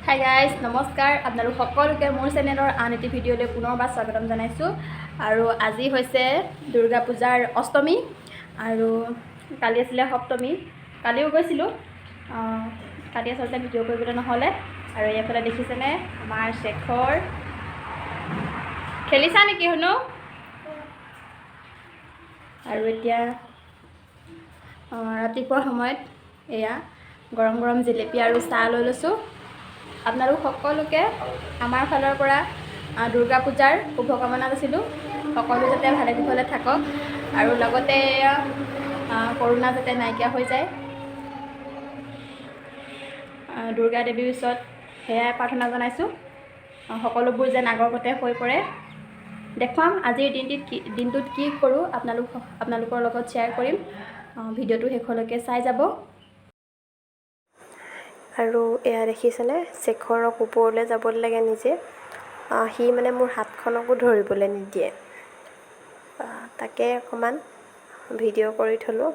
Hi guys নমস্কাৰ আপোনালোক সকলোকে মোৰ চেনেলৰ আন এটি ভিডিঅ'লৈ পুনৰবাৰ স্বাগতম জনাইছোঁ। আৰু আজি হৈছে দুৰ্গা পূজাৰ অষ্টমী আৰু কালি আছিলে সপ্তমী। কালিও গৈছিলোঁ, কালি আচলতে ভিডিঅ' কৰিবলৈ নহ'লে। আৰু এইফালে দেখিছেনে আমাৰ শেখৰ খেলিছা নেকি শুনো। আৰু এতিয়া ৰাতিপুৱাৰ সময়ত এয়া গৰম গৰম জিলেপি আৰু চাহ লৈ লৈছোঁ। আপোনালোক সকলোকে আমাৰ ফালৰ পৰা দুৰ্গা পূজাৰ শুভকামনা দিছিলোঁ। সকলো যাতে ভালে কুশলে থাকক আৰু লগতে কৰোণা যাতে নাইকিয়া হৈ যায়। দুৰ্গা দেৱীৰ ওচৰত সেয়াই প্ৰাৰ্থনা জনাইছোঁ, সকলোবোৰ যেন আগৰ গতে হৈ পৰে। দেখুৱাম আজিৰ দিনটোত কি কৰোঁ আপোনালোকৰ লগত শ্বেয়াৰ কৰিম। ভিডিঅ'টো শেষলৈকে চাই যাব। আৰু এয়া দেখিছেনে, শেখৰক ওপৰলৈ যাবলৈ লাগে নিজে। সি মানে মোৰ হাতখনকো ধৰিবলৈ নিদিয়ে। তাকে অকণমান ভিডিঅ' কৰি থলোঁ।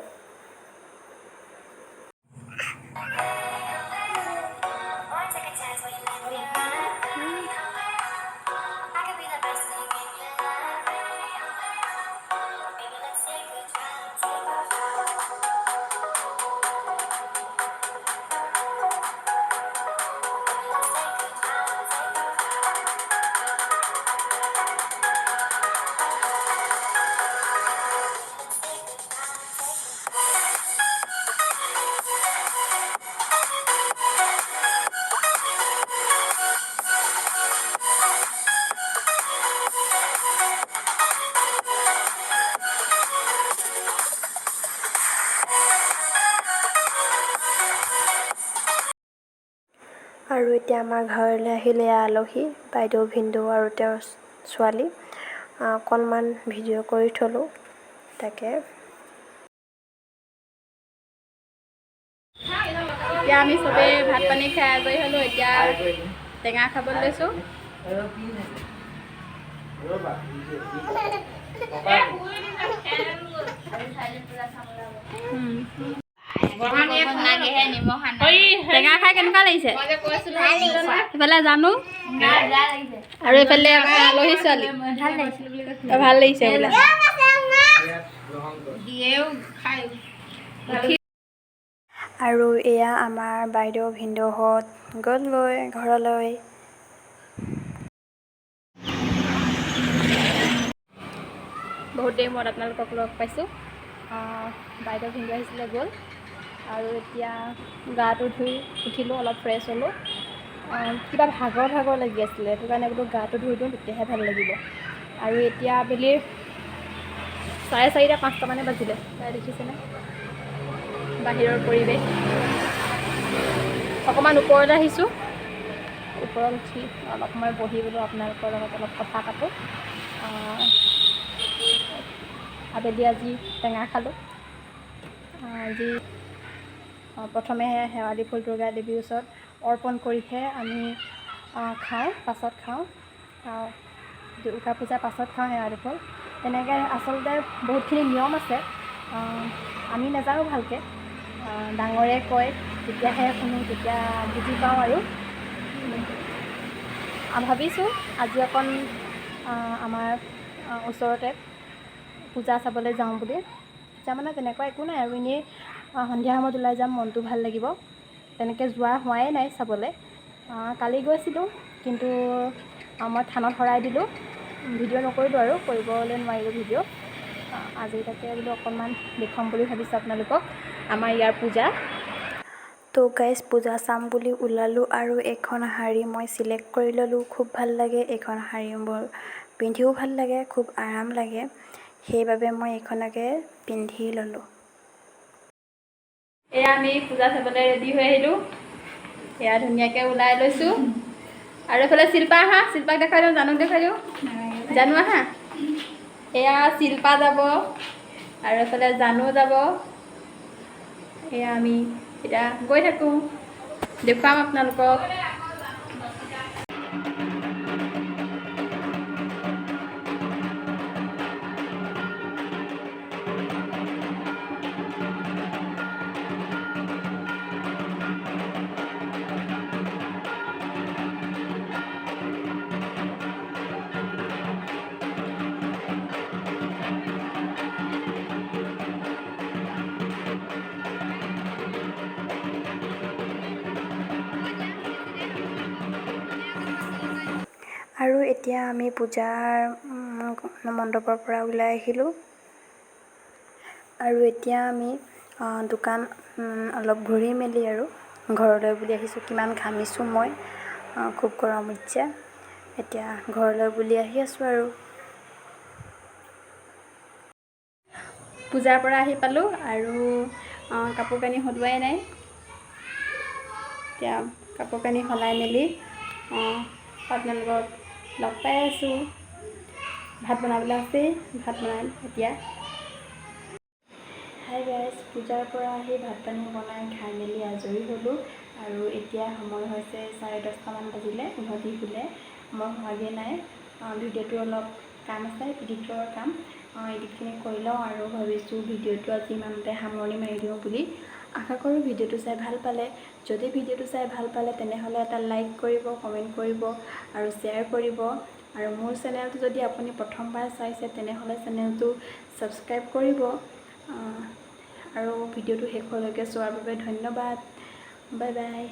আৰু এতিয়া আমাৰ ঘৰলৈ আহিলে আলহী, বাইদেউ, ভিনদেউ আৰু তেওঁৰ ছোৱালী। অকণমান ভিডিঅ' কৰি থলোঁ তাকে। এতিয়া আমি চবেই ভাত পানী খাই আজৰি হ'লোঁ। এতিয়া টেঙা খাবলৈ লৈছোঁ। টেঙা খাই কেনেকুৱা লাগিছে? ইফালে জানো আৰু এইফালে আলহী ছোৱালী ভাল লাগিছে বোলে। আৰু এয়া আমাৰ বাইদেউ ভিনদেউহঁত গ'লগৈ ঘৰলৈ। বহুত দেৰি মূৰত আপোনালোকক লগ পাইছোঁ। বাইদেউ ভিনদেউ আহিছিলে গ'ল। আৰু এতিয়া গাটো ধুই উঠিলোঁ, অলপ ফ্ৰেছ হ'লোঁ। কিবা ভাগৰ লাগি আছিলে, সেইটো কাৰণে বোলো গাটো ধুই দিওঁ, তেতিয়াহে ভাল লাগিব। আৰু এতিয়া আবেলিৰ 4:30-5টা মানে বাজিলে। তাই দেখিছেনে বাহিৰৰ পৰিৱেশ। অকণমান ওপৰলৈ আহিছোঁ, ওপৰত উঠি অলপ সময় বহি বোলো আপোনালোকৰ লগত অলপ কথা পাতোঁ। আবেলি আজি টেঙা খালোঁ। আজি প্ৰথমে শেৱালি ফুল দুৰ্গা দেৱীৰ ওচৰত অৰ্পণ কৰিহে আমি খাওঁ, পাছত খাওঁ। দুৰ্গা পূজাৰ পাছত খাওঁ শেৱালি ফুল। তেনেকৈ আচলতে বহুতখিনি নিয়ম আছে, আমি নাজানো ভালকৈ। ডাঙৰে কয়, তেতিয়াহে শুনো, তেতিয়া বুজি পাওঁ। আৰু ভাবিছোঁ আজি অকণ আমাৰ ওচৰতে পূজা চাবলৈ যাওঁ বুলি। পূজা মানে তেনেকুৱা একো নাই আৰু, এনেই সন্ধিয়া সময়ত ওলাই যাম, মনটো ভাল লাগিব। তেনেকৈ যোৱা হোৱাই নাই চাবলৈ। কালি গৈছিলোঁ, কিন্তু মই থানত শৰাই দিলোঁ, ভিডিঅ' নকৰিলোঁ আৰু কৰিবলৈ নোৱাৰিলোঁ ভিডিঅ'। আজি তাকে বোলো অকণমান দেখুৱাম বুলি ভাবিছোঁ আপোনালোকক আমাৰ ইয়াৰ পূজা। তো গাইজ পূজা চাম বুলি ওলালোঁ আৰু এখন শাৰী মই চিলেক্ট কৰি ল'লোঁ। খুব ভাল লাগে এইখন শাৰী, মোৰ পিন্ধিও ভাল লাগে, খুব আৰাম লাগে। সেইবাবে মই এইখনকে পিন্ধি ল'লোঁ। এয়া আমি পূজা চাবলৈ ৰেডি হৈ আহিলোঁ। এয়া ধুনীয়াকৈ ওলাই লৈছোঁ। আৰু এইফালে শিল্পা আহা, শিল্পাক দেখাই দিওঁ, জানুক দেখাই দিওঁ। জানো আহা। এয়া শিল্পা যাব আৰু এইফালে জানো যাব। এয়া আমি এতিয়া গৈ থাকোঁ, দেখুৱাম আপোনালোকক। এতিয়া আমি পূজাৰ মণ্ডপৰ পৰা ওলাই আহিলোঁ আৰু এতিয়া আমি দোকান অলপ ঘূৰি মেলি আৰু ঘৰলৈ বুলি আহিছোঁ। কিমান ঘামিছোঁ মই, খুব গৰম উঠিছে। এতিয়া ঘৰলৈ বুলি আহি আছোঁ আৰু। পূজাৰ পৰা আহি পালোঁ আৰু কাপোৰ কানি সলোৱাই নাই। এতিয়া কাপোৰ কানি সলাই মেলি আপোনালোকক লগ পাই আছোঁ। ভাত বনাবলৈ আছেই, ভাত বনাম এতিয়া। হাই গাইজ, পূজাৰ পৰা আহি ভাত পানী বনাই খাই মেলি আজৰি হ'লোঁ আৰু এতিয়া সময় হৈছে 10:30মান বাজিলে। ইহঁতি শুলে, মই হোৱাগৈ নাই। ভিডিঅ'টো অলপ কাম আছে, এডিটৰ কাম, এডিটখিনি কৰি লওঁ আৰু ভাবিছোঁ ভিডিঅ'টো আজি ইমানতে সামৰণি মাৰি দিওঁ বুলি। আশা কৰোঁ ভিডিঅ'টো চাই ভাল পালে। যদি ভিডিঅ'টো চাই ভাল পালে তেনেহ'লে এটা লাইক কৰিব, কমেণ্ট কৰিব আৰু শ্বেয়াৰ কৰিব। আৰু মোৰ চেনেলটো যদি আপুনি প্ৰথমবাৰ চাইছে তেনেহ'লে চেনেলটো ছাবস্ক্ৰাইব কৰিব। আৰু ভিডিঅ'টো শেষলৈকে চোৱাৰ বাবে ধন্যবাদ। Bye bye.